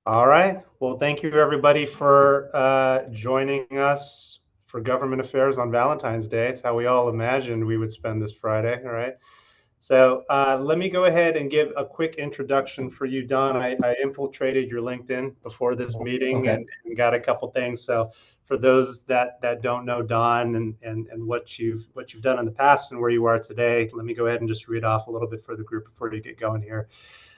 All right. Well, thank you everybody for joining us for Government Affairs on Valentine's Day. It's how we all imagined we would spend this Friday. All right. So let me go ahead and give a quick introduction for you, Don. I infiltrated your LinkedIn before this meeting Okay. and got a couple things. So for those that don't know Don and what you've done in the past and where you are today, let me go ahead and just read off a little bit for the group before you get going here.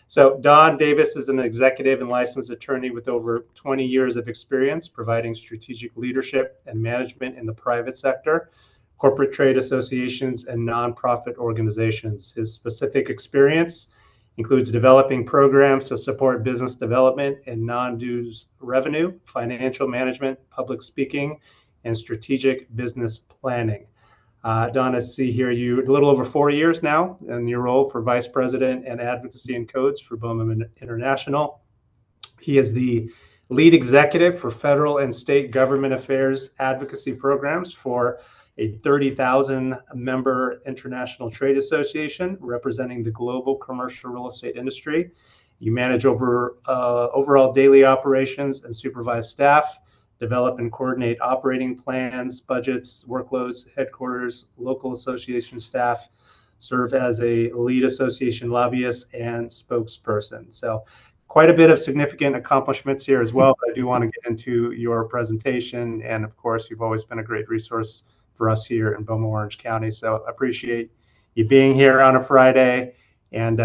So Don Davis is an executive and licensed attorney with over 20 years of experience providing strategic leadership and management in the private sector, corporate trade associations, and nonprofit organizations. His specific experience includes developing programs to support business development and non-dues revenue, financial management, public speaking, and strategic business planning. Don, I see here you a little over 4 years now in your role for Vice President and Advocacy and Codes for BOMA International. He is the lead executive for federal and state government affairs advocacy programs for a 30,000 member international trade association representing the global commercial real estate industry. You manage overall daily operations and supervise staff, develop and coordinate operating plans, budgets, workloads, headquarters, local association staff, serve as a lead association lobbyist and spokesperson. So quite a bit of significant accomplishments here as well. But I do want to get into your presentation. And of course, you've always been a great resource for us here in BOMA Orange County. So I appreciate you being here on a Friday. And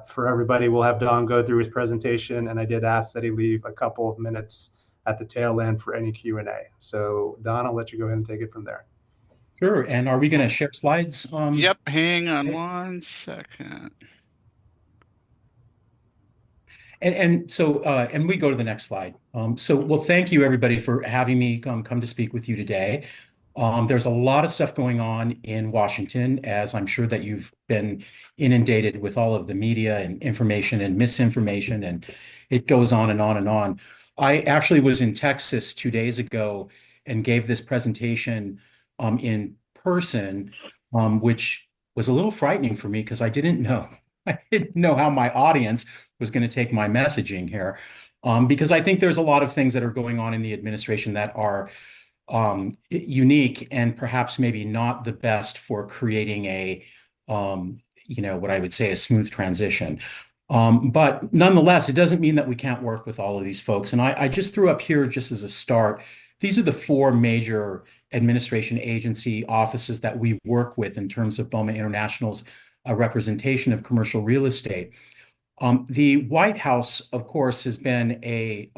for everybody, we'll have Don go through his presentation. And I did ask that he leave a couple of minutes at the tail end for any Q&A. So Don, I'll let you go ahead and take it from there. Sure. And are we going to share slides? Yep, hang on one second. And we go to the next slide. Well, thank you everybody for having me come to speak with you today. There's a lot of stuff going on in Washington, as I'm sure that you've been inundated with all of the media and information and misinformation, and it goes on and on and on. I actually was in Texas 2 days ago and gave this presentation in person, which was a little frightening for me because I didn't know I didn't know how my audience was going to take my messaging here. Because I think there's a lot of things that are going on in the administration that are unique and perhaps maybe not the best for creating what I would say a smooth transition. But nonetheless, it doesn't mean that we can't work with all of these folks. And I just threw up here just as a start. These are the four major administration agency offices that we work with in terms of BOMA International's representation of commercial real estate. The White House, of course, has been a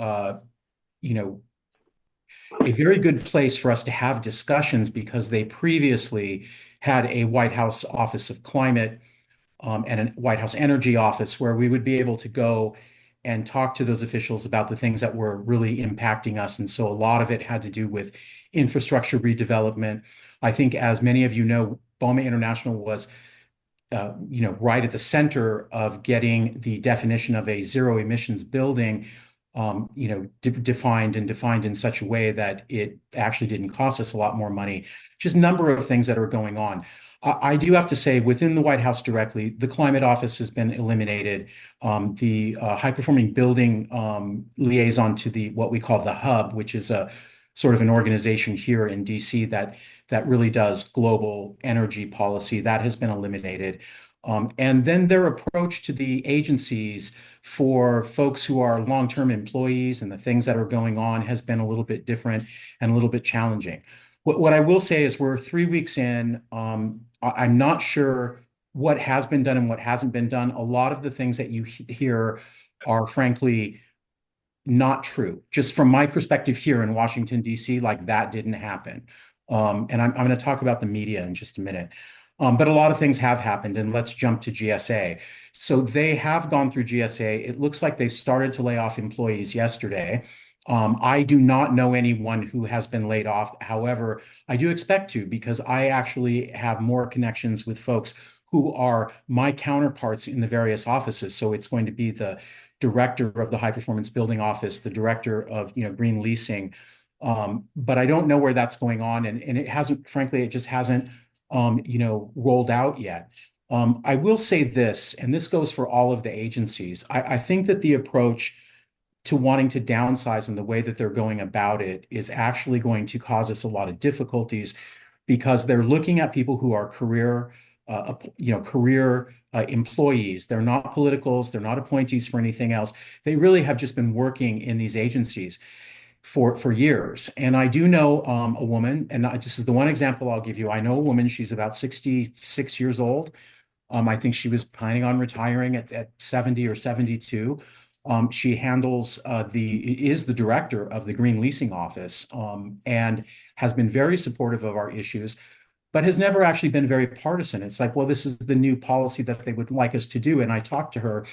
very good place for us to have discussions because they previously had a White House Office of Climate and a White House Energy Office where we would be able to go and talk to those officials about the things that were really impacting us. And so a lot of it had to do with infrastructure redevelopment. I think, as many of you know, BOMA International was right at the center of getting the definition of a zero emissions building defined in such a way that it actually didn't cost us a lot more money. Just a number of things that are going on. I do have to say, within the White House directly, the climate office has been eliminated. The high performing building liaison to the what we call the hub, which is a sort of an organization here in DC that really does global energy policy, that has been eliminated. And then their approach to the agencies for folks who are long-term employees and the things that are going on has been a little bit different and a little bit challenging. What I will say is we're 3 weeks in. I'm not sure what has been done and what hasn't been done. A lot of the things that you hear are frankly not true. Just from my perspective here in Washington, D.C., like that didn't happen. And I'm going to talk about the media in just a minute. But a lot of things have happened, and let's jump to GSA. So they have gone through GSA. It looks like they've started to lay off employees yesterday. I do not know anyone who has been laid off. However, I do expect to because I actually have more connections with folks who are my counterparts in the various offices. So it's going to be the director of the high performance building office, the director of green leasing. But I don't know where that's going on, and it hasn't. Frankly, it just hasn't rolled out yet. I will say this, and this goes for all of the agencies. I think that the approach to wanting to downsize, and the way that they're going about it is actually going to cause us a lot of difficulties, because they're looking at people who are career employees. They're not politicals. They're not appointees for anything else. They really have just been working in these agencies for years. And I do know a woman, and this is the one example I'll give you. I know a woman. She's about 66 years old. I think she was planning on retiring at 70 or 72. She is the director of the Green Leasing Office, and has been very supportive of our issues, but has never actually been very partisan. It's like, well, this is the new policy that they would like us to do. And I talked to her.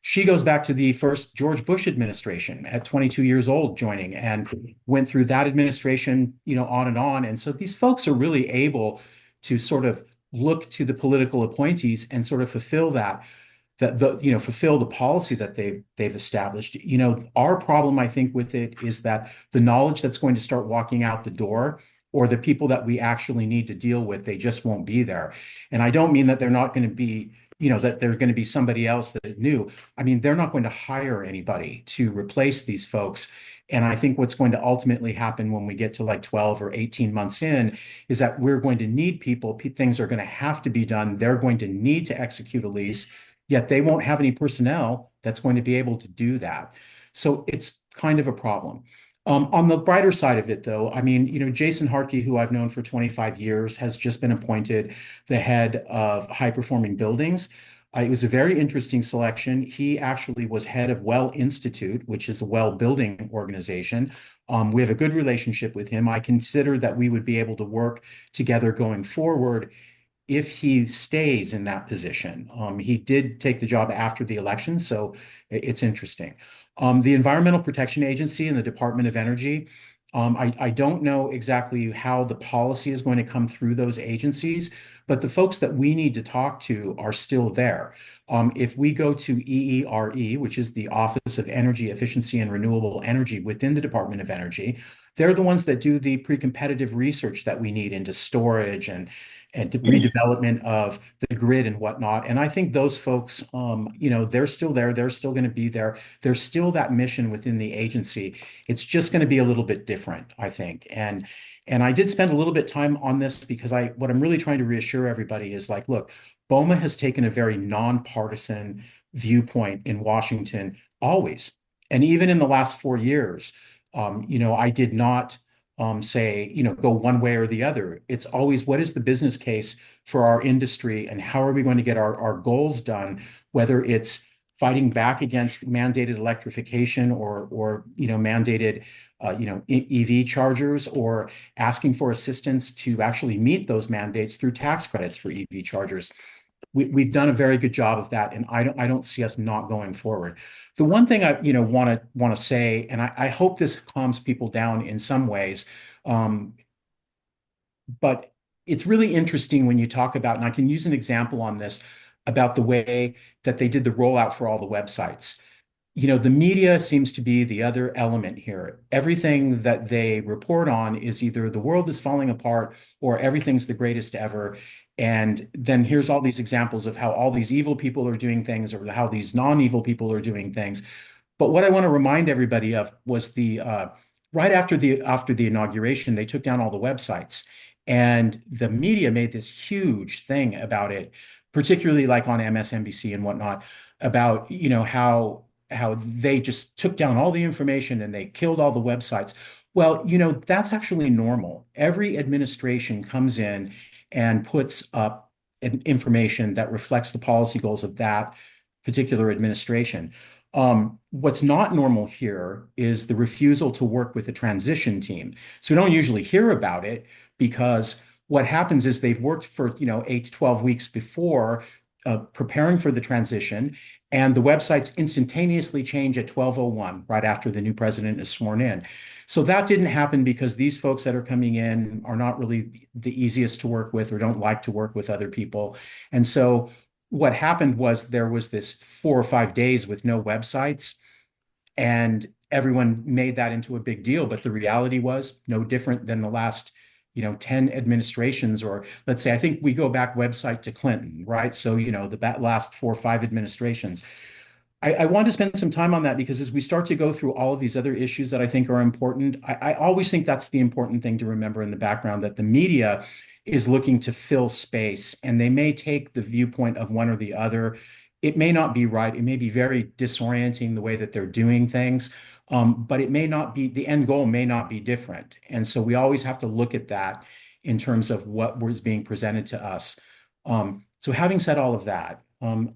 She goes back to the first George Bush administration at 22 years old, joining, and went through that administration, on and on. And so these folks are really able to sort of look to the political appointees and sort of fulfill fulfill the policy that they've established. Our problem, I think, with it is that the knowledge that's going to start walking out the door, or the people that we actually need to deal with, they just won't be there. And I don't mean that they're not going to be, that there's going to be somebody else that is new. I mean, they're not going to hire anybody to replace these folks. And I think what's going to ultimately happen when we get to like 12 or 18 months in is that we're going to need people. Things are going to have to be done. They're going to need to execute a lease, yet they won't have any personnel that's going to be able to do that. So it's kind of a problem. On the brighter side of it, though, I mean, Jason Harkey, who I've known for 25 years, has just been appointed the head of high performing buildings. It was a very interesting selection. He actually was head of Well Institute, which is a well building organization. We have a good relationship with him. I consider that we would be able to work together going forward if he stays in that position. He did take the job after the election, so it's interesting. The Environmental Protection Agency and the Department of Energy, I don't know exactly how the policy is going to come through those agencies, but the folks that we need to talk to are still there. If we go to EERE, which is the Office of Energy Efficiency and Renewable Energy within the Department of Energy, they're the ones that do the pre-competitive research that we need into storage and redevelopment of the grid and whatnot. And I think those folks, they're still there. They're still going to be there. There's still that mission within the agency. It's just going to be a little bit different, I think. And I did spend a little bit of time on this because what I'm really trying to reassure everybody is like, look, BOMA has taken a very nonpartisan viewpoint in Washington always. And even in the last 4 years, I did not say, go one way or the other. It's always, what is the business case for our industry, and how are we going to get our goals done, whether it's fighting back against mandated electrification or mandated EV chargers, or asking for assistance to actually meet those mandates through tax credits for EV chargers. We've done a very good job of that, and I don't see us not going forward. The one thing I want to say, and I hope this calms people down in some ways, but it's really interesting when you talk about, and I can use an example on this, about the way that they did the rollout for all the websites. The media seems to be the other element here. Everything that they report on is either the world is falling apart or everything's the greatest ever. And then here's all these examples of how all these evil people are doing things, or how these non-evil people are doing things. But what I want to remind everybody of was right after the inauguration, they took down all the websites, and the media made this huge thing about it, particularly like on MSNBC and whatnot, about how they just took down all the information and they killed all the websites. Well, that's actually normal. Every administration comes in and puts up information that reflects the policy goals of that particular administration. What's not normal here is the refusal to work with the transition team. So we don't usually hear about it, because what happens is they've worked for 8 to 12 weeks before, preparing for the transition, and the websites instantaneously change at 12:01, right after the new president is sworn in. So that didn't happen because these folks that are coming in are not really the easiest to work with, or don't like to work with other people. And so what happened was there was this 4 or 5 days with no websites, and everyone made that into a big deal. But the reality was no different than the last 10 administrations, or let's say, I think we go back website to Clinton, right? So, the last 4 or 5 administrations. I want to spend some time on that because as we start to go through all of these other issues that I think are important, I always think that's the important thing to remember in the background, that the media is looking to fill space and they may take the viewpoint of one or the other. It may not be right. It may be very disorienting the way that they're doing things, but it may not be, the end goal may not be different. And so we always have to look at that in terms of what was being presented to us. So having said all of that,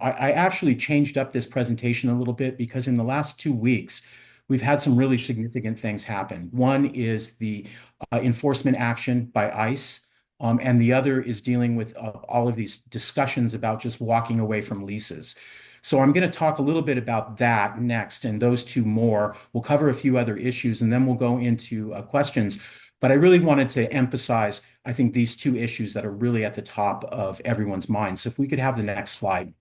I actually changed up this presentation a little bit because in the last 2 weeks, we've had some really significant things happen. One is the enforcement action by ICE, and the other is dealing with all of these discussions about just walking away from leases. So I'm going to talk a little bit about that next, and those two more. We'll cover a few other issues, and then we'll go into questions. But I really wanted to emphasize, I think, these two issues that are really at the top of everyone's mind. So if we could have the next slide.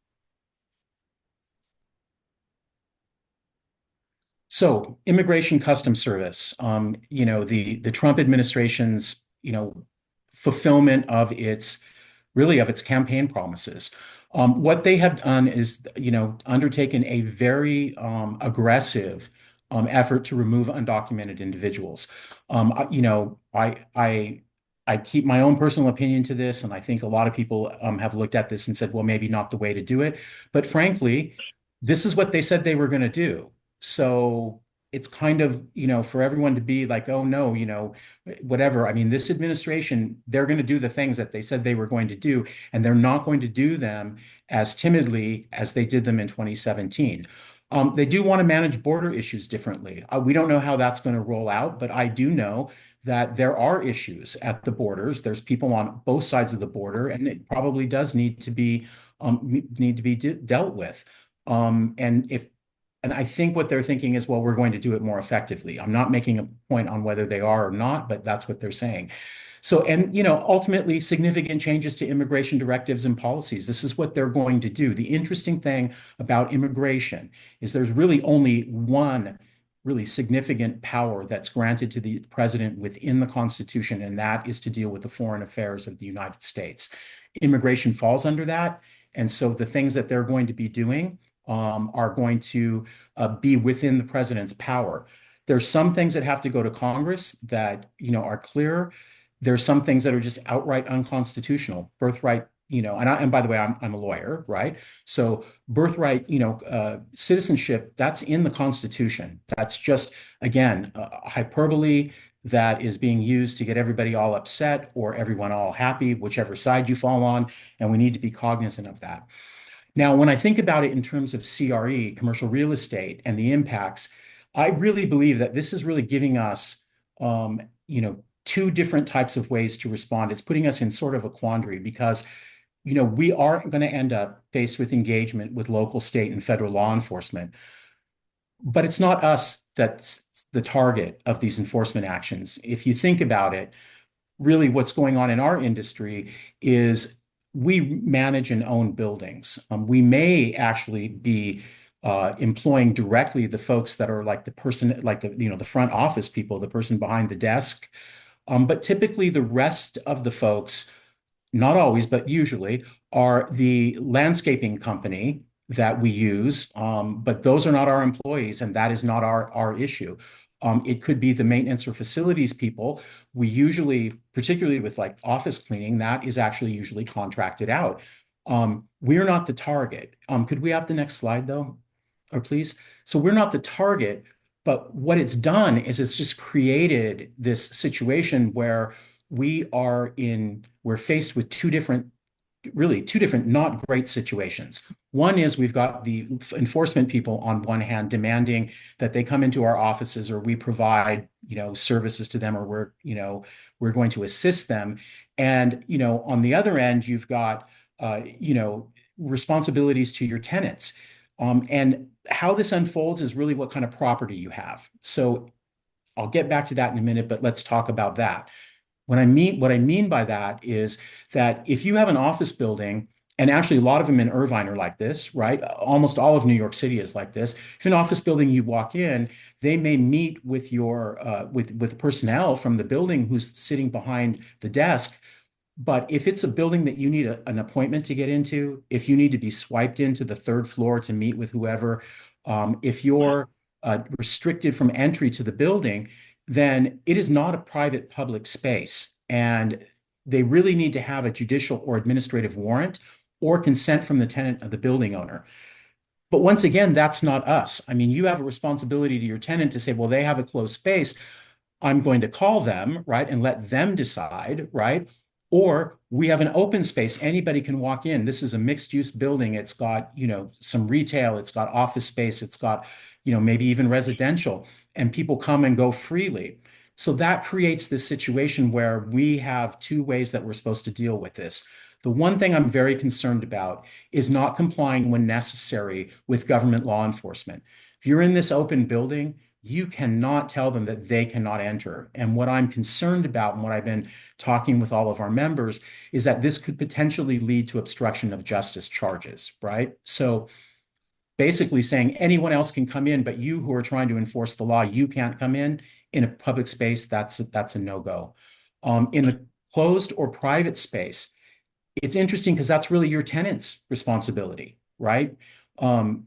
So Immigration Customs Service, the Trump administration's, fulfillment of its really of its campaign promises. What they have done is, undertaken a very aggressive effort to remove undocumented individuals. I keep my own personal opinion to this, and I think a lot of people have looked at this and said, well, maybe not the way to do it. But frankly, this is what they said they were going to do. So it's kind of, for everyone to be like, oh no, whatever. I mean, this administration, they're going to do the things that they said they were going to do, and they're not going to do them as timidly as they did them in 2017. They do want to manage border issues differently. We don't know how that's going to roll out, but I do know that there are issues at the borders. There's people on both sides of the border, and it probably does need to be dealt with. And I think what they're thinking is, well, we're going to do it more effectively. I'm not making a point on whether they are or not, but that's what they're saying. So, and ultimately significant changes to immigration directives and policies. This is what they're going to do. The interesting thing about immigration is there's really only one really significant power that's granted to the president within the Constitution, and that is to deal with the foreign affairs of the United States. Immigration falls under that. And so the things that they're going to be doing are going to be within the president's power. There's some things that have to go to Congress that, are clear. There's some things that are just outright unconstitutional. Birthright, and by the way, I'm a lawyer, right? So birthright, citizenship, that's in the Constitution. That's just, again, hyperbole that is being used to get everybody all upset or everyone all happy, whichever side you fall on, and we need to be cognizant of that. Now, when I think about it in terms of CRE, commercial real estate, and the impacts, I really believe that this is really giving us, two different types of ways to respond. It's putting us in sort of a quandary because, we are going to end up faced with engagement with local, state, and federal law enforcement. But it's not us that's the target of these enforcement actions. If you think about it, really what's going on in our industry is we manage and own buildings. We may actually be employing directly the folks that are like the person, like the front office people, the person behind the desk. But typically the rest of the folks, not always, but usually, are the landscaping company that we use. But those are not our employees, and that is not our issue. It could be the maintenance or facilities people. We usually, particularly with like office cleaning, that is actually usually contracted out. We're not the target. Could we have the next slide though, or please? So we're not the target, but what it's done is it's just created this situation where we're faced with two different not great situations. One is we've got the enforcement people on one hand demanding that they come into our offices or we provide, services to them, or we're going to assist them. And, on the other end, you've got, responsibilities to your tenants. And how this unfolds is really what kind of property you have. So I'll get back to that in a minute, but let's talk about that. What I mean by that is that if you have an office building, and actually a lot of them in Irvine are like this, right? Almost all of New York City is like this. If an office building you walk in, they may meet with your with personnel from the building who's sitting behind the desk. But if it's a building that you need an appointment to get into, if you need to be swiped into the third floor to meet with whoever, if you're restricted from entry to the building, then it is not a private public space. And they really need to have a judicial or administrative warrant or consent from the tenant of the building owner. But once again, that's not us. I mean, you have a responsibility to your tenant to say, well, they have a closed space. I'm going to call them, right, and let them decide, right? Or we have an open space. Anybody can walk in. This is a mixed use building. It's got, some retail, it's got office space, it's got, maybe even residential, and people come and go freely. So that creates this situation where we have two ways that we're supposed to deal with this. The one thing I'm very concerned about is not complying when necessary with government law enforcement. If you're in this open building, you cannot tell them that they cannot enter. And what I'm concerned about and what I've been talking with all of our members is that this could potentially lead to obstruction of justice charges, right? So basically saying anyone else can come in, but you who are trying to enforce the law, you can't come in a public space, that's a no-go. In a closed or private space, it's interesting because that's really your tenant's responsibility, right?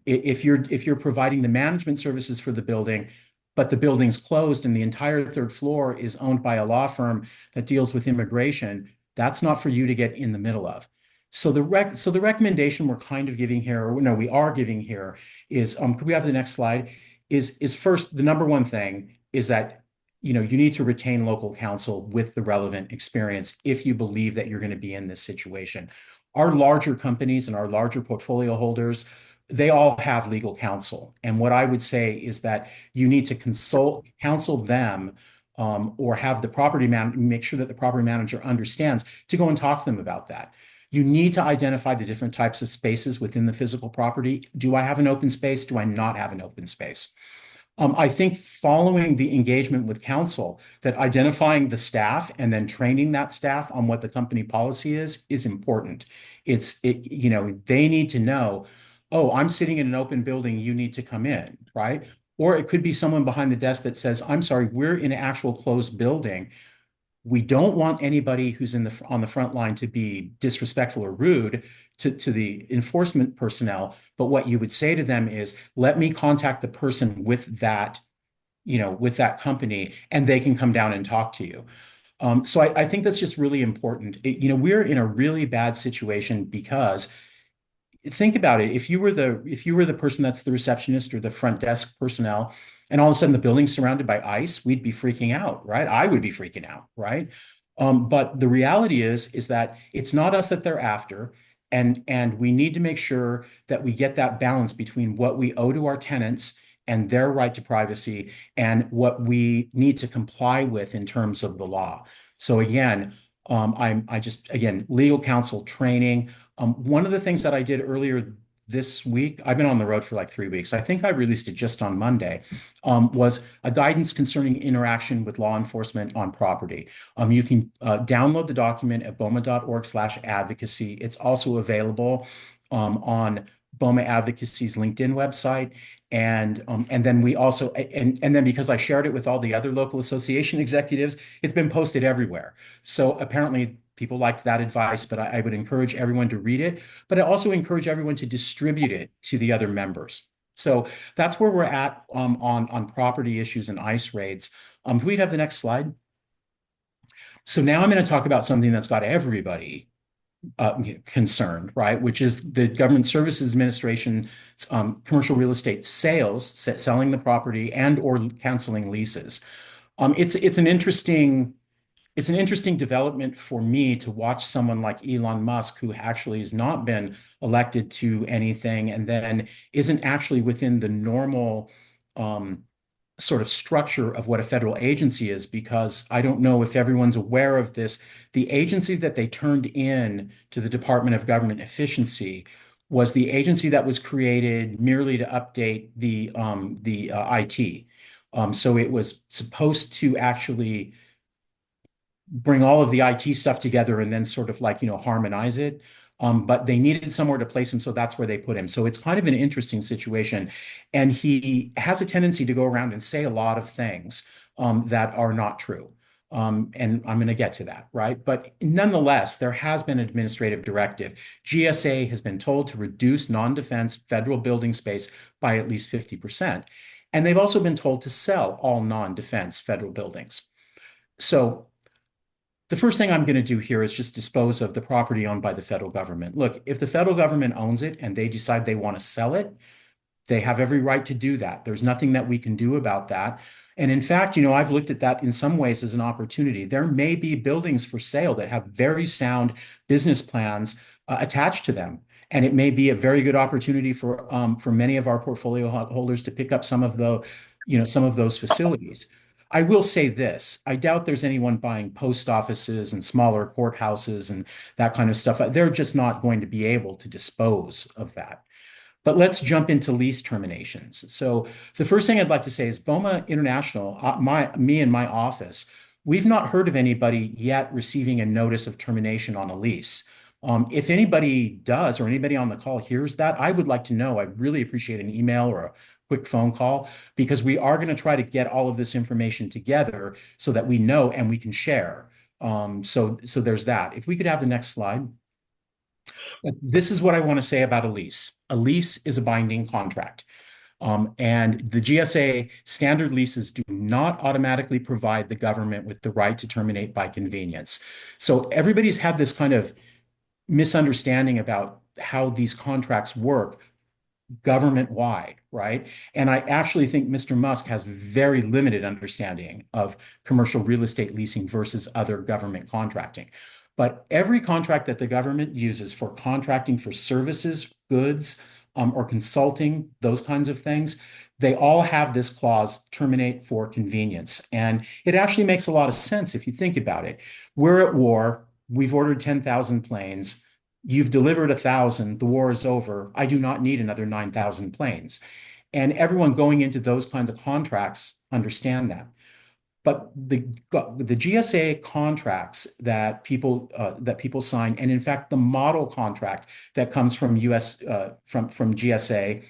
If you're providing the management services for the building, but the building's closed and the entire third floor is owned by a law firm that deals with immigration, that's not for you to get in the middle of. So the recommendation we're kind of giving here, or no, we are giving here is, could we have the next slide? Is first, the number one thing is that you need to retain local counsel with the relevant experience if you believe that you're going to be in this situation. Our larger companies and our larger portfolio holders, they all have legal counsel. And what I would say is that you need to counsel them, or have the property manager, make sure that the property manager understands to go and talk to them about that. You need to identify the different types of spaces within the physical property. Do I have an open space? Do I not have an open space? I think following the engagement with counsel, that identifying the staff and then training that staff on what the company policy is important. They need to know, oh, I'm sitting in an open building, you need to come in, right? Or it could be someone behind the desk that says, I'm sorry, we're in an actual closed building. We don't want anybody who's on the front line to be disrespectful or rude to the enforcement personnel. But what you would say to them is, let me contact the person with that company, and they can come down and talk to you. So I think that's just really important. We're in a really bad situation because think about it. If you were the person that's the receptionist or the front desk personnel, and all of a sudden the building's surrounded by ICE, we'd be freaking out, right? I would be freaking out, right? But the reality is that it's not us that they're after, and we need to make sure that we get that balance between what we owe to our tenants and their right to privacy and what we need to comply with in terms of the law. So again, again, legal counsel training. One of the things that I did earlier this week, I've been on the road for like 3 weeks. I think I released it just on Monday, was a guidance concerning interaction with law enforcement on property. You can download the document at boma.org/advocacy. It's also available on BOMA Advocacy's LinkedIn website. And then we also, and then because I shared it with all the other local association executives, it's been posted everywhere. So apparently people liked that advice, but I would encourage everyone to read it. But I also encourage everyone to distribute it to the other members. So that's where we're at on property issues and ICE raids. Can we have the next slide? So now I'm going to talk about something that's got everybody concerned, right? Which is the Government Services Administration's commercial real estate sales, selling the property and or canceling leases. It's an interesting development for me to watch someone like Elon Musk, who actually has not been elected to anything and then isn't actually within the normal sort of structure of what a federal agency is, because I don't know if everyone's aware of this. The agency that they turned in to the Department of Government Efficiency was the agency that was created merely to update the IT. So it was supposed to actually bring all of the IT stuff together and then sort of like, harmonize it. But they needed somewhere to place him, so that's where they put him. So it's kind of an interesting situation. And he has a tendency to go around and say a lot of things that are not true. And I'm going to get to that, right? But nonetheless, there has been an administrative directive. GSA has been told to reduce non-defense federal building space by at least 50%. And they've also been told to sell all non-defense federal buildings. So the first thing I'm going to do here is just dispose of the property owned by the federal government. Look, if the federal government owns it and they decide they want to sell it, they have every right to do that. There's nothing that we can do about that. And in fact, I've looked at that in some ways as an opportunity. There may be buildings for sale that have very sound business plans attached to them. And it may be a very good opportunity for many of our portfolio holders to pick up some of some of those facilities. I will say this, I doubt there's anyone buying post offices and smaller courthouses and that kind of stuff. They're just not going to be able to dispose of that. But let's jump into lease terminations. So the first thing I'd like to say is BOMA International, me and my office, we've not heard of anybody yet receiving a notice of termination on a lease. If anybody does, or anybody on the call hears that, I would like to know. I'd really appreciate an email or a quick phone call, because we are going to try to get all of this information together so that we know and we can share. So there's that. If we could have the next slide. This is what I want to say about a lease. A lease is a binding contract. And the GSA standard leases do not automatically provide the government with the right to terminate by convenience. So everybody's had this kind of misunderstanding about how these contracts work government-wide, right? And I actually think Mr. Musk has very limited understanding of commercial real estate leasing versus other government contracting. But every contract that the government uses for contracting for services, goods, or consulting, those kinds of things, they all have this clause, terminate for convenience. And it actually makes a lot of sense if you think about it. We're at war. We've ordered 10,000 planes. You've delivered 1,000. The war is over. I do not need another 9,000 planes. And everyone going into those kinds of contracts understand that. But the GSA contracts that people sign, and in fact the model contract that comes from from GSA,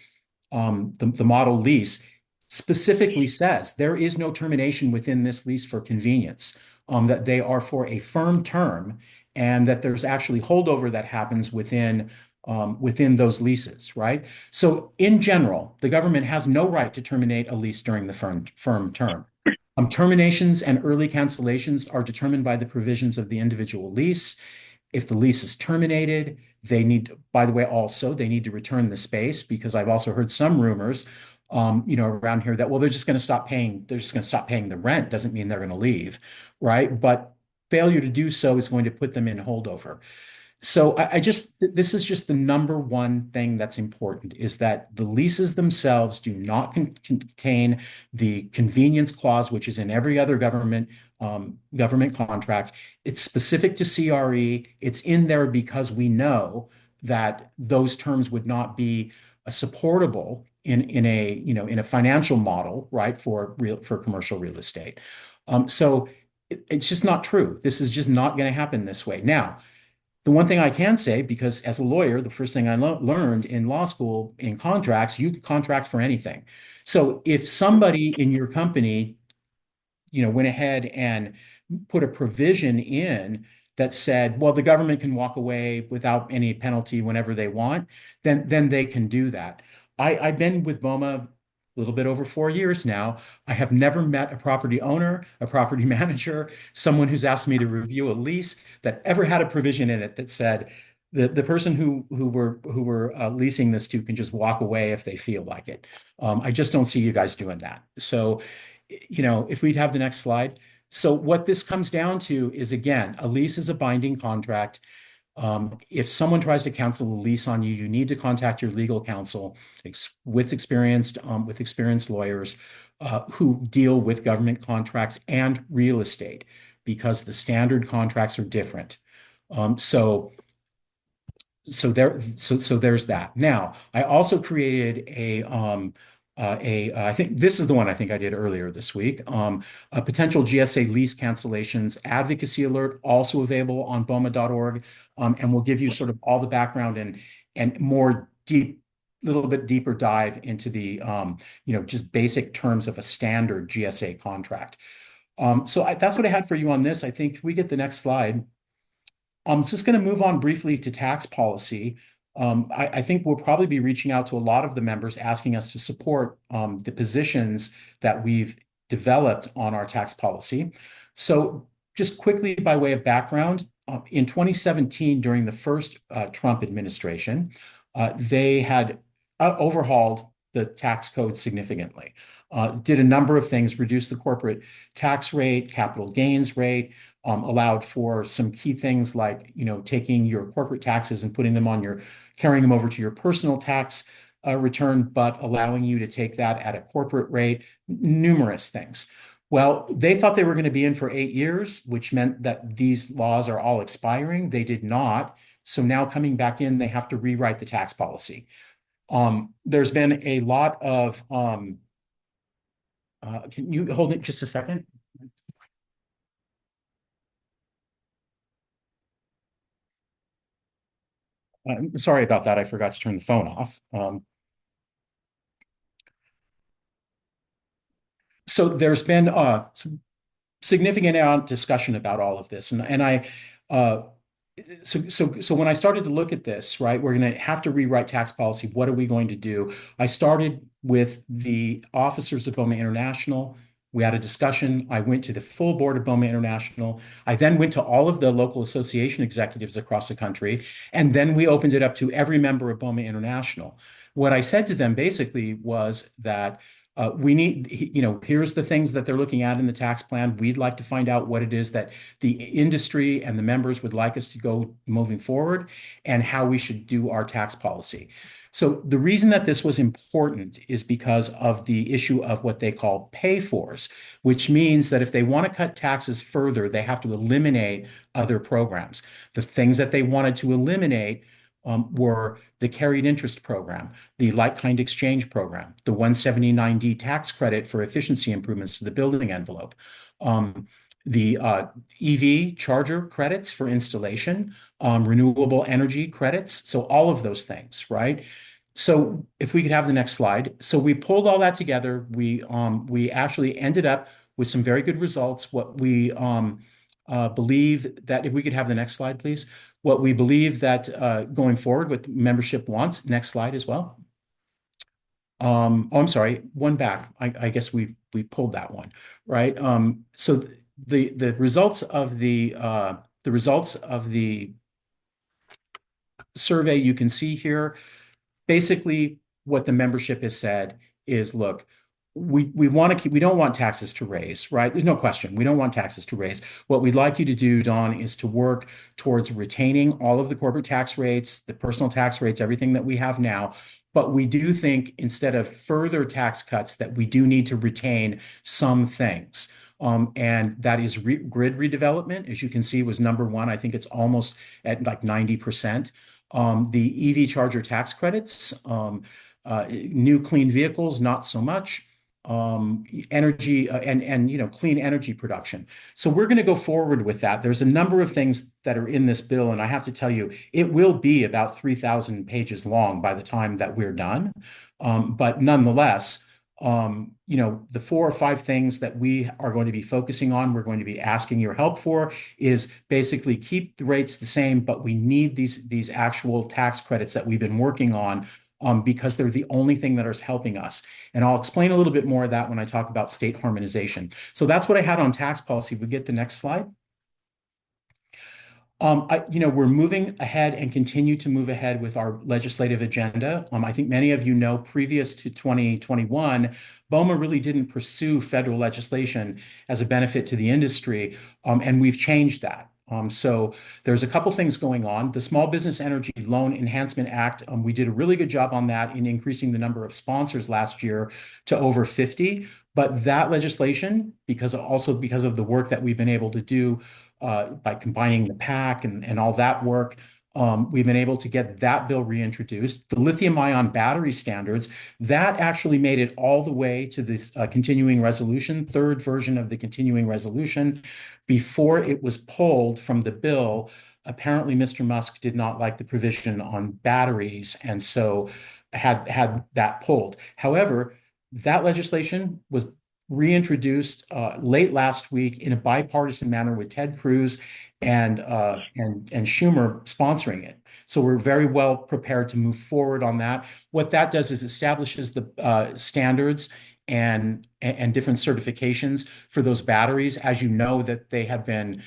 the model lease specifically says there is no termination within this lease for convenience. That they are for a firm term, and that there's actually holdover that happens within those leases, right? So in general, the government has no right to terminate a lease during the firm term. Terminations and early cancellations are determined by the provisions of the individual lease. If the lease is terminated, by the way, also, they need to return the space, because I've also heard some rumors, around here that, well, they're just going to stop paying the rent. Doesn't mean they're going to leave, right? But failure to do so is going to put them in holdover. So this is just the number one thing that's important, is that the leases themselves do not contain the convenience clause, which is in every other government contract. It's specific to CRE. It's in there because we know that those terms would not be supportable in a financial model, right, for commercial real estate. So it's just not true. This is just not going to happen this way. Now, the one thing I can say, because as a lawyer, the first thing I learned in law school in contracts, you can contract for anything. So if somebody in your company, went ahead and put a provision in that said, well, the government can walk away without any penalty whenever they want, then they can do that. I've been with BOMA a little bit over 4 years now. I have never met a property owner, a property manager, someone who's asked me to review a lease that ever had a provision in it that said the person who we're leasing this to can just walk away if they feel like it. I just don't see you guys doing that. So, if we'd have the next slide. So what this comes down to is, again, a lease is a binding contract. If someone tries to cancel a lease on you, you need to contact your legal counsel with experienced lawyers who deal with government contracts and real estate, because the standard contracts are different. So there's that. Now, I also created I think this is the one I think I did earlier this week. A potential GSA lease cancellations advocacy alert, also available on BOMA.org, and we'll give you sort of all the background and more little bit deeper dive into the just basic terms of a standard GSA contract. That's what I had for you on this. I think if we get the next slide. Just going to move on briefly to tax policy. I think we'll probably be reaching out to a lot of the members asking us to support the positions that we've developed on our tax policy. So just quickly by way of background, in 2017, during the first Trump administration, they had overhauled the tax code significantly, did a number of things, reduced the corporate tax rate, capital gains rate, allowed for some key things like, taking your corporate taxes and carrying them over to your personal tax return, but allowing you to take that at a corporate rate, numerous things. Well, they thought they were going to be in for 8 years, which meant that these laws are all expiring. They did not. So now coming back in, they have to rewrite the tax policy. There's been a lot of, can you hold it just a second? Sorry about that. I forgot to turn the phone off. So there's been some significant discussion about all of this, and so when I started to look at this, right, we're going to have to rewrite tax policy. What are we going to do? I started with the officers of BOMA International. We had a discussion. I went to the full board of BOMA International. I then went to all of the local association executives across the country, and then we opened it up to every member of BOMA International. What I said to them basically was that we need, here's the things that they're looking at in the tax plan. We'd like to find out what it is that the industry and the members would like us to go moving forward and how we should do our tax policy. So the reason that this was important is because of the issue of what they call pay-fors, which means that if they want to cut taxes further, they have to eliminate other programs. The things that they wanted to eliminate were the carried interest program, the like-kind exchange program, the 179D tax credit for efficiency improvements to the building envelope, the EV charger credits for installation, renewable energy credits. So all of those things, right? So if we could have the next slide. So we pulled all that together. We actually ended up with some very good results. What we believe that, if we could have the next slide, please. What we believe that going forward, what membership wants. Next slide as well. Oh, I'm sorry, one back. I guess we pulled that one, right? So the results of the survey you can see here. Basically, what the membership has said is, look, we don't want taxes to raise, right? There's no question. We don't want taxes to raise. What we'd like you to do, Don, is to work towards retaining all of the corporate tax rates, the personal tax rates, everything that we have now. But we do think instead of further tax cuts that we do need to retain some things. And that is grid redevelopment, as you can see, was number one. I think it's almost at like 90%. The EV charger tax credits, new clean vehicles, not so much. Energy and clean energy production. So we're going to go forward with that. There's a number of things that are in this bill, and I have to tell you, it will be about 3,000 pages long by the time that we're done. But nonetheless, the 4 or 5 things that we are going to be focusing on, we're going to be asking your help for, is basically keep the rates the same, but we need these actual tax credits that we've been working on. Because they're the only thing that is helping us. And I'll explain a little bit more of that when I talk about state harmonization. So that's what I had on tax policy. We get the next slide. We're moving ahead and continue to move ahead with our legislative agenda. I think many of you know, previous to 2021, BOMA really didn't pursue federal legislation as a benefit to the industry, and we've changed that. So there's a couple things going on. The Small Business Energy Loan Enhancement Act, we did a really good job on that in increasing the number of sponsors last year to over 50. But that legislation, because of the work that we've been able to do by combining the PAC and all that work, we've been able to get that bill reintroduced. The lithium-ion battery standards, that actually made it all the way to this continuing resolution, third version of the continuing resolution. Before it was pulled from the bill, apparently Mr. Musk did not like the provision on batteries, and so had that pulled. However, that legislation was reintroduced late last week in a bipartisan manner with Ted Cruz and Schumer sponsoring it. So we're very well prepared to move forward on that. What that does is establishes the standards and different certifications for those batteries. As you know, that they have been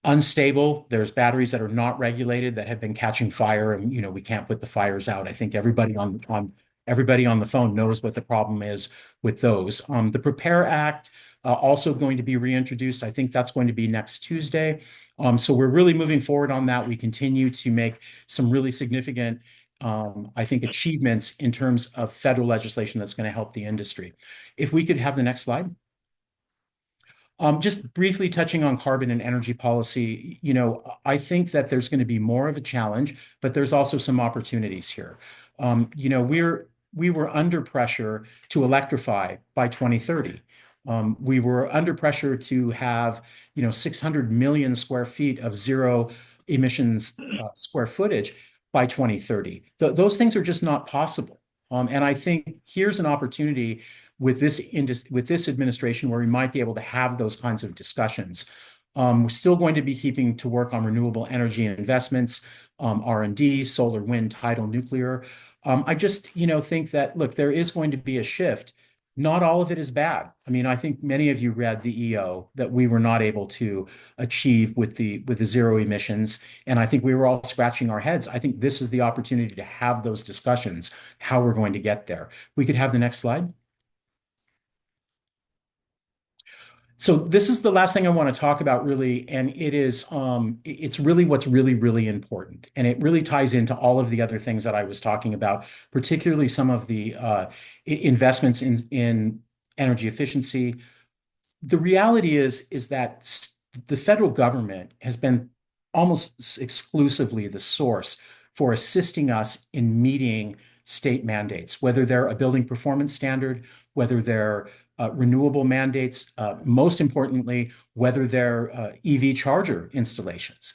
unstable. There's batteries that are not regulated that have been catching fire, and we can't put the fires out. I think everybody on the phone knows what the problem is with those. The Prepare Act also going to be reintroduced. I think that's going to be next Tuesday. So we're really moving forward on that. We continue to make some really significant, I think, achievements in terms of federal legislation that's going to help the industry. If we could have the next slide. Just briefly touching on carbon and energy policy, I think that there's going to be more of a challenge, but there's also some opportunities here. We were under pressure to electrify by 2030. We were under pressure to have, 600 million square feet of zero emissions square footage by 2030. Those things are just not possible. And I think here's an opportunity with this administration where we might be able to have those kinds of discussions. We're still going to be keeping to work on renewable energy investments, R&D, solar, wind, tidal, nuclear. I just, think that, look, there is going to be a shift. Not all of it is bad. I mean, I think many of you read the EO that we were not able to achieve with the zero emissions, and I think we were all scratching our heads. I think this is the opportunity to have those discussions, how we're going to get there. We could have the next slide. So this is the last thing I want to talk about, really, and it's really what's really, really important, and it really ties into all of the other things that I was talking about, particularly some of the investments in energy efficiency. The reality is that the federal government has been almost exclusively the source for assisting us in meeting state mandates, whether they're a building performance standard, whether they're renewable mandates, most importantly, whether they're EV charger installations.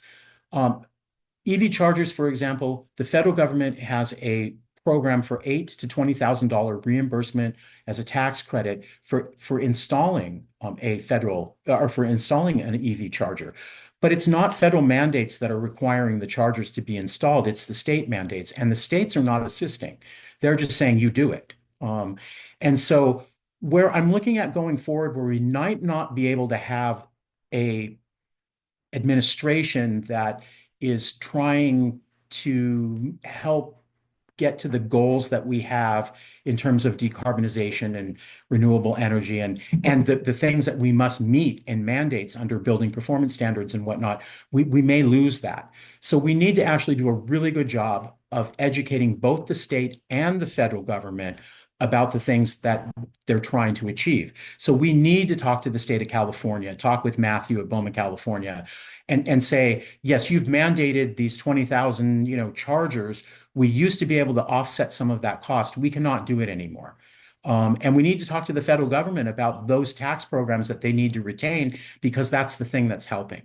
EV chargers, for example, the federal government has a program for $8,000 to $20,000 reimbursement as a tax credit for installing an EV charger. But it's not federal mandates that are requiring the chargers to be installed. It's the state mandates, and the states are not assisting. They're just saying you do it. And so where I'm looking at going forward, where we might not be able to have a administration that is trying to help get to the goals that we have in terms of decarbonization and renewable energy and the things that we must meet in mandates under building performance standards and whatnot, we may lose that. So we need to actually do a really good job of educating both the state and the federal government about the things that they're trying to achieve. So we need to talk to the state of California, talk with Matthew at BOMA, California, and say, yes, you've mandated these 20,000, chargers. We used to be able to offset some of that cost. We cannot do it anymore. And we need to talk to the federal government about those tax programs that they need to retain, because that's the thing that's helping.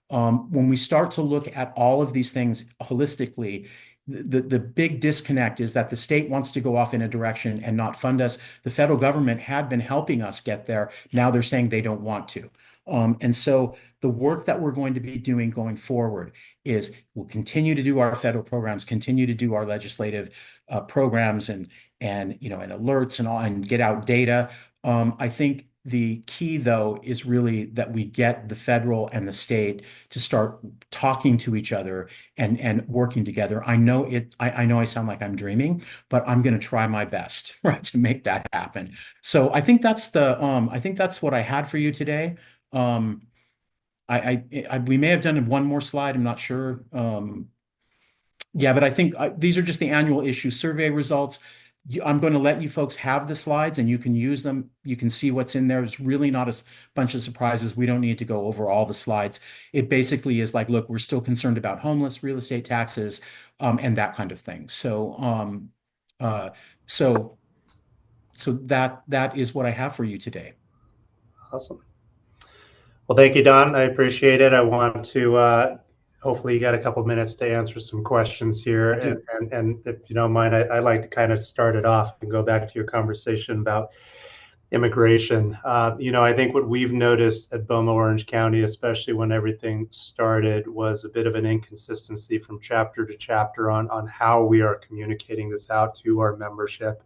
When we start to look at all of these things holistically, the big disconnect is that the state wants to go off in a direction and not fund us. The federal government had been helping us get there. Now they're saying they don't want to. And so the work that we're going to be doing going forward is we'll continue to do our federal programs, continue to do our legislative programs and alerts and all, and get out data. I think the key, though, is really that we get the federal and the state to start talking to each other and working together. I know I sound like I'm dreaming, but I'm going to try my best, right, to make that happen. So I think that's what I had for you today. We may have done one more slide. I'm not sure. Yeah, but I think these are just the annual issue survey results. I'm going to let you folks have the slides and you can use them. You can see what's in there. There's really not a bunch of surprises. We don't need to go over all the slides. It basically is like, look, we're still concerned about homeless, real estate taxes, and that kind of thing. So, so that is what I have for you today. Awesome. Well, thank you, Don. I appreciate it. I want to hopefully you got a couple of minutes to answer some questions here. And if you don't mind, I'd like to kind of start it off and go back to your conversation about immigration. I think what we've noticed at BOMA Orange County, especially when everything started, was a bit of an inconsistency from chapter to chapter on how we are communicating this out to our membership.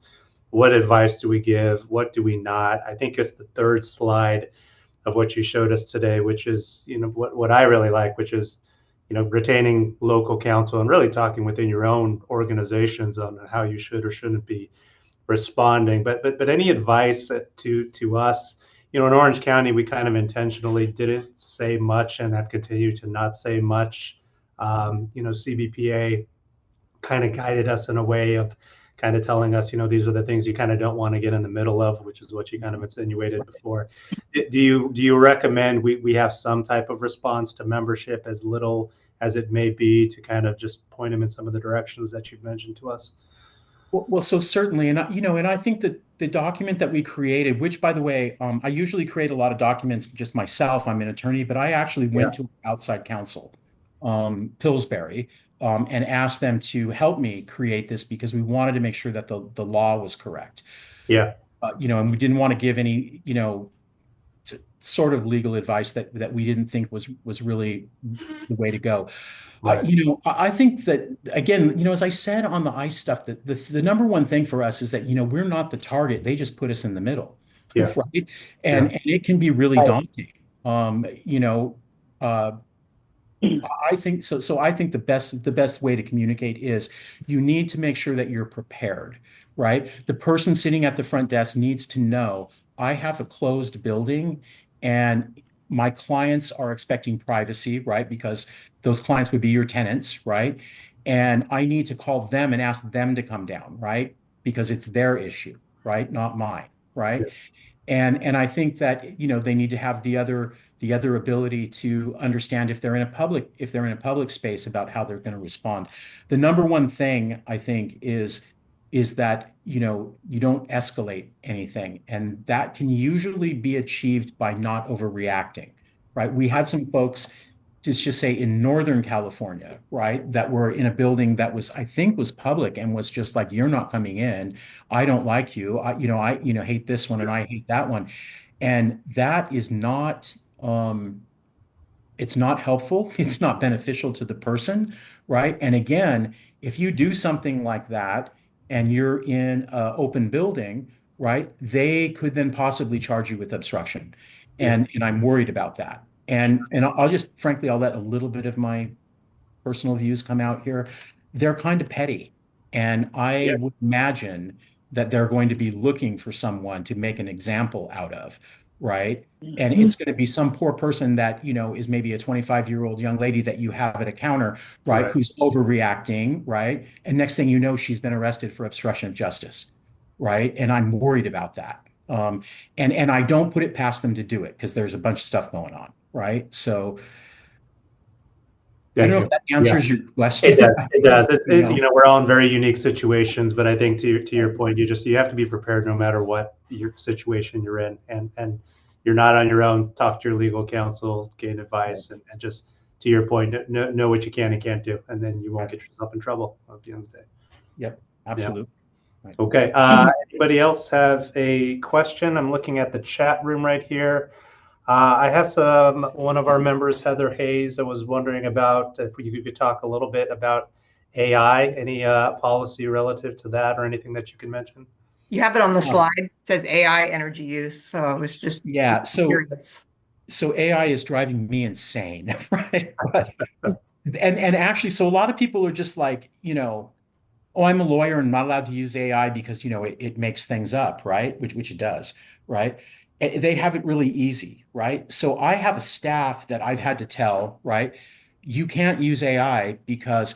What advice do we give? What do we not? I think it's the third slide of what you showed us today, which is, what I really like, which is, retaining local counsel and really talking within your own organizations on how you should or shouldn't be responding. But any advice to us? In Orange County, we kind of intentionally didn't say much and have continued to not say much. CBPA kind of guided us in a way of kind of telling us, these are the things you kind of don't want to get in the middle of, which is what you kind of insinuated before. Do you recommend we have some type of response to membership, as little as it may be, to kind of just point them in some of the directions that you've mentioned to us? Well, so certainly, and I think that the document that we created, which, by the way, I usually create a lot of documents just myself. I'm an attorney, but I actually went to outside counsel, Pillsbury, and asked them to help me create this because we wanted to make sure that the law was correct. Yeah. And we didn't want to give any, sort of legal advice that we didn't think was really the way to go. Right. I think that, again, as I said on the ICE stuff, that the number one thing for us is that, we're not the target. They just put us in the middle. Yeah. Right. And it can be really daunting. I think so. So I think the best way to communicate is you need to make sure that you're prepared, right? The person sitting at the front desk needs to know, I have a closed building and my clients are expecting privacy, right? Because those clients would be your tenants, right? And I need to call them and ask them to come down, right? Because it's their issue, right? Not mine, right? Yeah. And I think that, they need to have the other ability to understand if they're in a public space about how they're going to respond. The number one thing I think is that, you don't escalate anything, and that can usually be achieved by not overreacting, right? We had some folks just say in Northern California, right, that were in a building that I think was public and was just like, you're not coming in. I don't like you. I hate this one and I hate that one. And that is not, it's not helpful. It's not beneficial to the person, right? And again, if you do something like that and you're in an open building, right, they could then possibly charge you with obstruction. And I'm worried about that. And I'll just, frankly, I'll let a little bit of my personal views come out here. They're kind of petty. And I would imagine that they're going to be looking for someone to make an example out of, right? And it's going to be some poor person that, is maybe a 25-year-old young lady that you have at a counter, right, who's overreacting, right? And next thing you know, she's been arrested for obstruction of justice, right? And I'm worried about that. And I don't put it past them to do it because there's a bunch of stuff going on, right? So I don't know if that answers your question. It does. It's we're all in very unique situations, but I think to your point, you have to be prepared no matter what your situation you're in, and you're not on your own. Talk to your legal counsel, gain advice, and just to your point, know what you can and can't do, and then you won't get yourself in trouble at the end of the day. Yep, absolutely. Yeah. Right. Okay. Anybody else have a question? I'm looking at the chat room right here. I have one of our members, Heather Hayes, that was wondering about if you could talk a little bit about AI, any policy relative to that or anything that you can mention? You have it on the slide. It says AI energy use. So it was just curious. So AI is driving me insane, right? and actually, so a lot of people are just like, oh, I'm a lawyer and not allowed to use AI because, it makes things up, right? Which it does, right? They have it really easy, right? So I have a staff that I've had to tell, right? You can't use AI because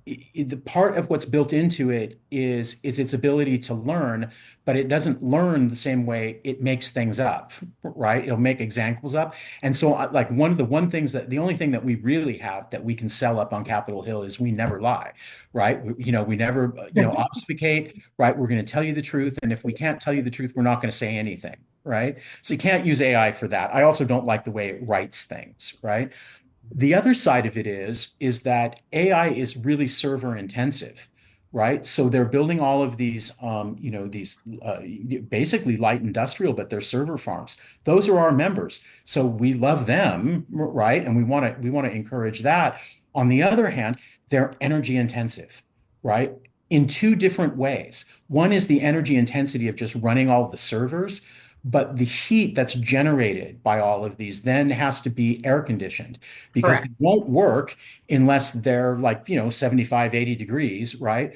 the part of what's built into it is its ability to learn, but it doesn't learn the same way. It makes things up, right? It'll make examples up. And so like the only thing that we really have that we can sell up on Capitol Hill is we never lie, right? We never, obfuscate, right? We're going to tell you the truth. And if we can't tell you the truth, we're not going to say anything, right? So you can't use AI for that. I also don't like the way it writes things, right? The other side of it is that AI is really server intensive, right? So they're building all of these, these basically light industrial, but they're server farms. Those are our members. So we love them, right? And we want to encourage that. On the other hand, they're energy intensive, right? In two different ways. One is the energy intensity of just running all of the servers, but the heat that's generated by all of these then has to be air conditioned because Correct. they won't work unless they're like, 75, 80 degrees, right?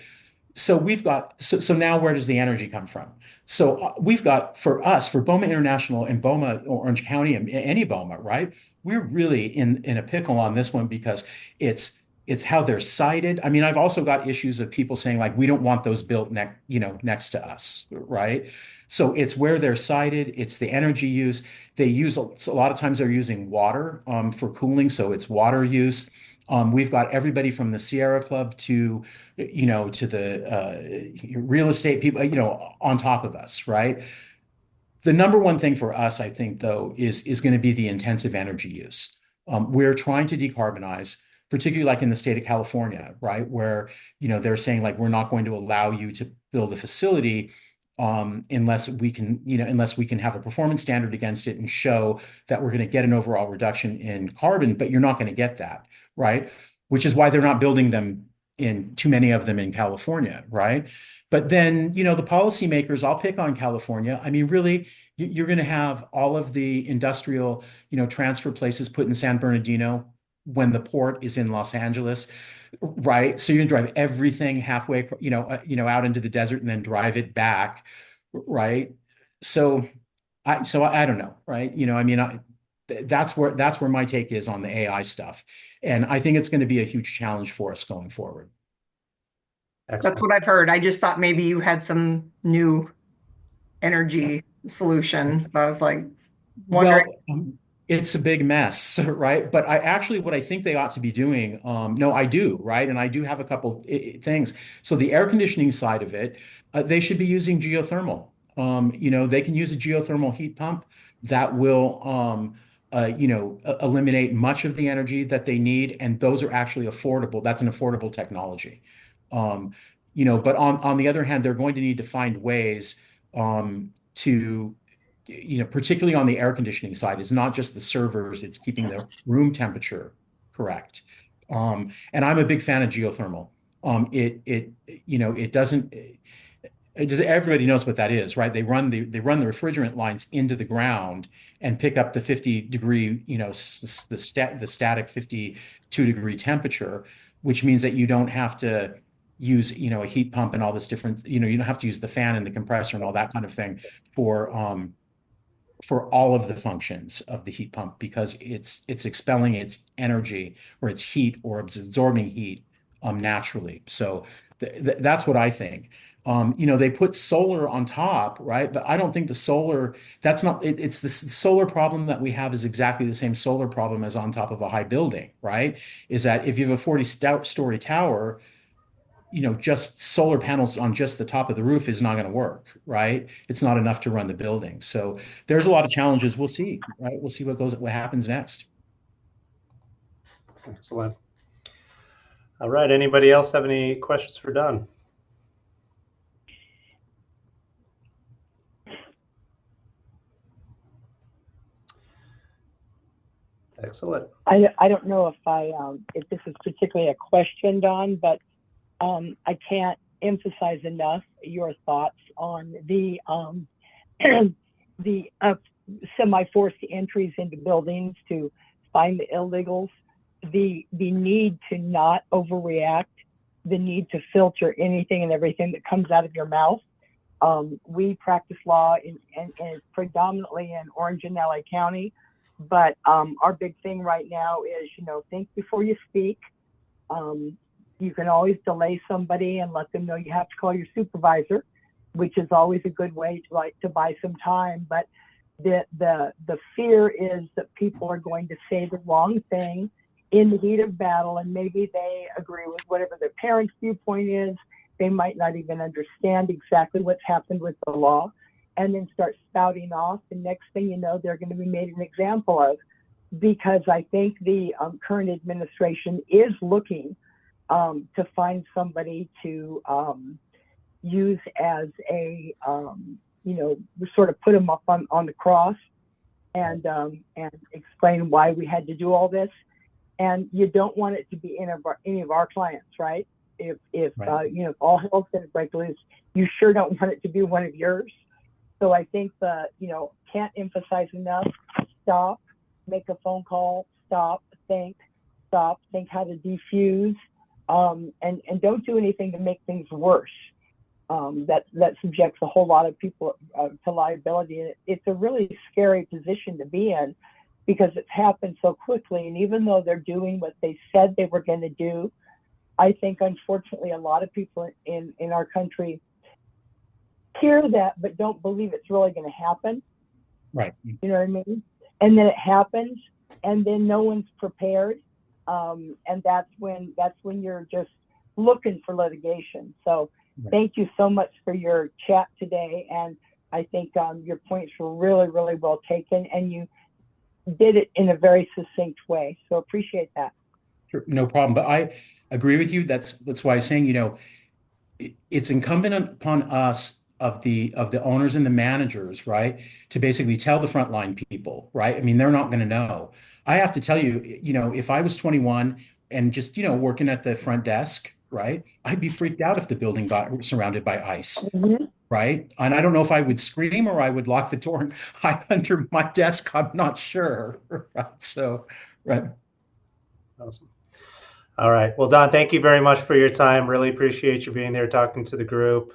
So now where does the energy come from? So we've got for us, for BOMA International and BOMA Orange County and any BOMA, right? We're really in a pickle on this one because it's it's how they're sited. I mean, I've also got issues of people saying like, we don't want those built next to us, right? So it's where they're sited, it's the energy use. They use a lot of times they're using water for cooling, so it's water use. We've got everybody from the Sierra Club to the real estate people, on top of us, right? The number one thing for us, I think, though, is going to be the intensive energy use. We're trying to decarbonize, particularly like in the state of California, right, where they're saying like we're not going to allow you to build a facility unless we can have a performance standard against it and show that we're going to get an overall reduction in carbon, but you're not going to get that, right? Which is why they're not building them in too many of them in California, right? But then, the policymakers, I'll pick on California. I mean, really, you're going to have all of the industrial, transfer places put in San Bernardino when the port is in Los Angeles, right? So you're going to drive everything halfway, out into the desert and then drive it back, right? So I don't know, right? I mean, that's where my take is on the AI stuff, and I think it's going to be a huge challenge for us going forward. Excellent. That's what I've heard. I just thought maybe you had some new energy solution. So I was like wondering. Well, it's a big mess, right? But what I think they ought to be doing, no, I do, right? And I do have a couple things. So the air conditioning side of it, they should be using geothermal. They can use a geothermal heat pump that will, eliminate much of the energy that they need, and those are actually affordable. That's an affordable technology. Um, but on the other hand, they're going to need to find ways to particularly on the air conditioning side, it's not just the servers, it's keeping the room temperature correct. And I'm a big fan of geothermal. It doesn't, everybody knows what that is, right? They run the refrigerant lines into the ground and pick up the 50-degree, the static 52-degree temperature, which means that you don't have to use, a heat pump and all this different, you don't have to use the fan and the compressor and all that kind of thing for all of the functions of the heat pump because it's expelling its energy or its heat or absorbing heat naturally. So that's what I think. They put solar on top, right? But I don't think the solar, that's not, it's the solar problem that we have is exactly the same solar problem as on top of a high building, right? Is that if you have a 40-story tower, just solar panels on just the top of the roof is not going to work, right? It's not enough to run the building. So there's a lot of challenges. We'll see, right? We'll see what happens next. Excellent. All right. Anybody else have any questions for Don? Excellent. I don't know if this is particularly a question, Don, but I can't emphasize enough your thoughts on the the semi-forced entries into buildings to find the illegals, the need to not overreact, the need to filter anything and everything that comes out of your mouth. We practice law in predominantly in Orange and LA County, but our big thing right now is, think before you speak. You can always delay somebody and let them know you have to call your supervisor, which is always a good way to buy some time. But the fear is that people are going to say the wrong thing in the heat of battle, and maybe they agree with whatever their parents' viewpoint is. They might not even understand exactly what's happened with the law, and then start spouting off. And next thing you know, they're going to be made an example of, because I think the current administration is looking to find somebody to use as a, sort of put them up on the cross and explain why we had to do all this. And you don't want it to be any of our clients, right? If Right. if all hell's going to break loose, you sure don't want it to be one of yours. So I think can't emphasize enough. Stop, make a phone call. Stop, think how to defuse, and don't do anything to make things worse. That subjects a whole lot of people to liability. And it's a really scary position to be in because it's happened so quickly. And even though they're doing what they said they were going to do, I think, unfortunately, a lot of people in our country hear that but don't believe it's really going to happen. Right. You know what I mean? And then it happens, and then no one's prepared. And that's when you're just looking for litigation. So thank you so much for your chat today. And I think your points were really, really well taken, and you did it in a very succinct way. So appreciate that. Sure, no problem. But I agree with you. That's why I'm saying, it's incumbent upon us of the owners and the managers, right, to basically tell the frontline people, right? I mean, they're not going to know. I have to tell you, if I was 21 and just, working at the front desk, right, I'd be freaked out if the building got surrounded by ice, right? And I don't know if I would scream or I would lock the door and hide under my desk. I'm not sure. Right? So, right. Awesome. All right. Well, Don, thank you very much for your time. Really appreciate you being there talking to the group.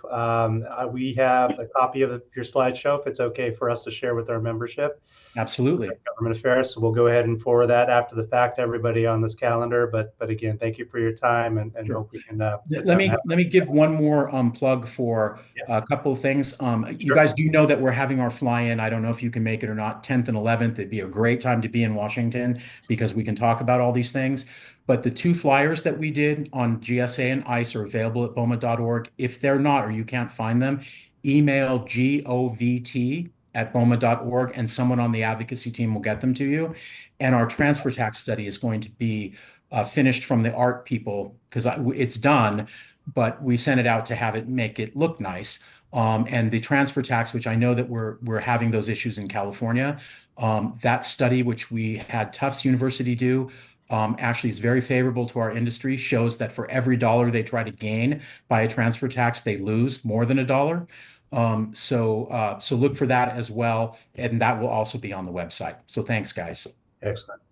We have a copy of your slideshow, if it's okay for us to share with our membership. Absolutely. Government Affairs. So we'll go ahead and forward that after the fact to everybody on this calendar. But again, thank you for your time, and Sure. hope we can let me give one more plug for a couple of things. You guys do know that we're having our fly-in. I don't know if you can make it or not. 10th and 11th. It'd be a great time to be in Washington because we can talk about all these things. But the 2 flyers that we did on GSA and ICE are available at BOMA.org. If they're not, or you can't find them, email govt@boma.org, and someone on the advocacy team will get them to you. And our transfer tax study is going to be finished from the art people because it's done, but we sent it out to make it look nice. And the transfer tax, which I know that we're having those issues in California, that study, which we had Tufts University do, actually is very favorable to our industry, shows that for every dollar they try to gain by a transfer tax, they lose more than $1. So look for that as well, and that will also be on the website. So thanks, guys. Excellent.